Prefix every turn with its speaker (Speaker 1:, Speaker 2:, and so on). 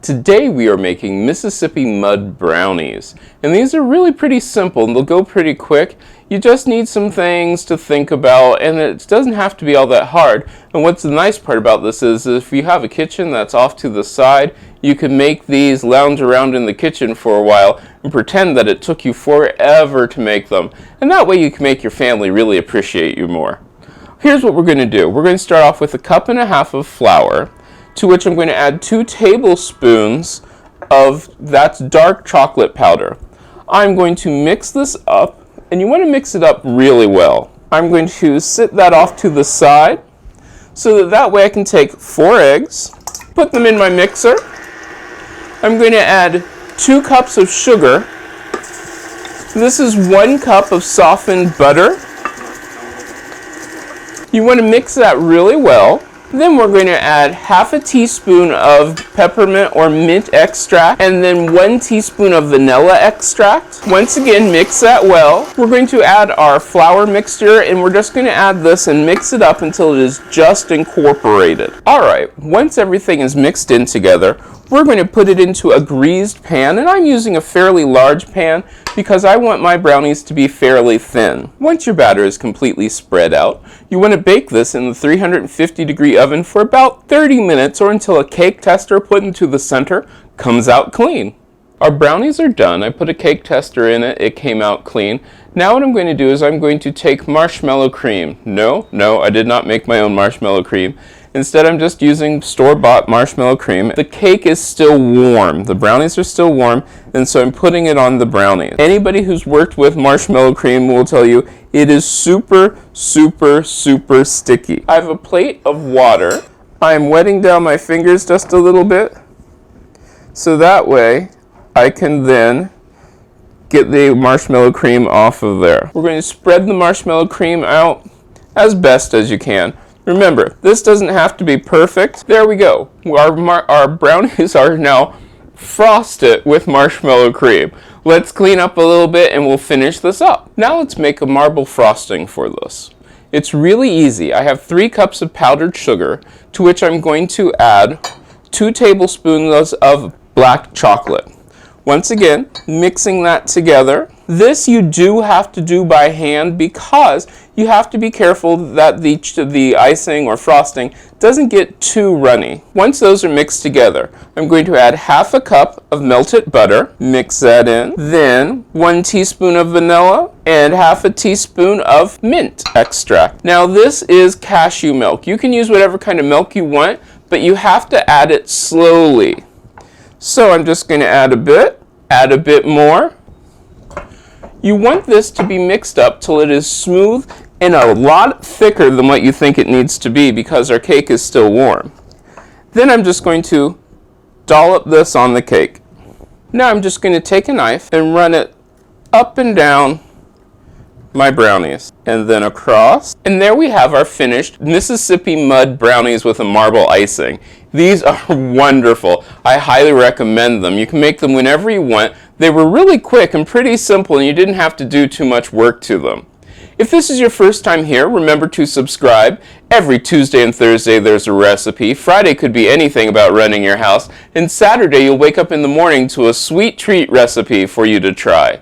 Speaker 1: Today we are making Mississippi mud brownies, and these are really pretty simple and they'll go pretty quick. You just need some things to think about, and it doesn't have to be all that hard. And what's the nice part about this is if you have a kitchen that's off to the side, you can make these lounge around in the kitchen for a while and pretend that it took you forever to make them, and that way you can make your family really appreciate you more. Here's what we're going to do. We're going to start off with 1.5 cups of flour, to which I'm going to add 2 tablespoons of that's dark chocolate powder. I'm going to mix this up, and you want to mix it up really well. I'm going to sit that off to the side so that way I can take 4 eggs, put them in my mixer. I'm going to add 2 cups of sugar. This is 1 cup of softened butter. You want to mix that really well. Then we're going to add 1/2 teaspoon of peppermint or mint extract and then 1 teaspoon of vanilla extract. Once again, mix that well. We're going to add our flour mixture, and we're just going to add this and mix it up until it is just incorporated. Alright, once everything is mixed in together, we're going to put it into a greased pan, and I'm using a fairly large pan because I want my brownies to be fairly thin. Once your batter is completely spread out, you want to bake this in the 350-degree oven for about 30 minutes or until a cake tester put into the center comes out clean. Our brownies are done. I put a cake tester in it. It came out clean. Now what I'm going to do is I'm going to take marshmallow cream. No, I did not make my own marshmallow cream. Instead, I'm just using store-bought marshmallow cream. The cake is still warm. The brownies are still warm, and so I'm putting it on the brownies. Anybody who's worked with marshmallow cream will tell you it is super sticky. I have a plate of water. I'm wetting down my fingers just a little bit, so that way I can then get the marshmallow cream off of there. We're going to spread the marshmallow cream out as best as you can. Remember, this doesn't have to be perfect. There we go. Our brownies are now frosted with marshmallow cream. Let's clean up a little bit and we'll finish this up. Now let's make a marble frosting for this. It's really easy. I have 3 cups of powdered sugar, to which I'm going to add 2 tablespoons of black chocolate. Once again, mixing that together. This you do have to do by hand because you have to be careful that the icing or frosting doesn't get too runny. Once those are mixed together, I'm going to add 1/2 cup of melted butter, mix that in, then 1 teaspoon of vanilla and 1/2 teaspoon of mint extract. Now this is cashew milk. You can use whatever kind of milk you want, but you have to add it slowly. So I'm just going to add a bit more. You want this to be mixed up till it is smooth and a lot thicker than what you think it needs to be because our cake is still warm. Then I'm just going to dollop this on the cake. Now I'm just going to take a knife and run it up and down my brownies and then across, and there we have our finished Mississippi mud brownies with a marble icing. These are wonderful. I highly recommend them. You can make them whenever you want. They were really quick and pretty simple, and you didn't have to do too much work to them. If this is your first time here, remember to subscribe. Every Tuesday and Thursday there's a recipe. Friday could be anything about running your house, and Saturday you'll wake up in the morning to a sweet treat recipe for you to try.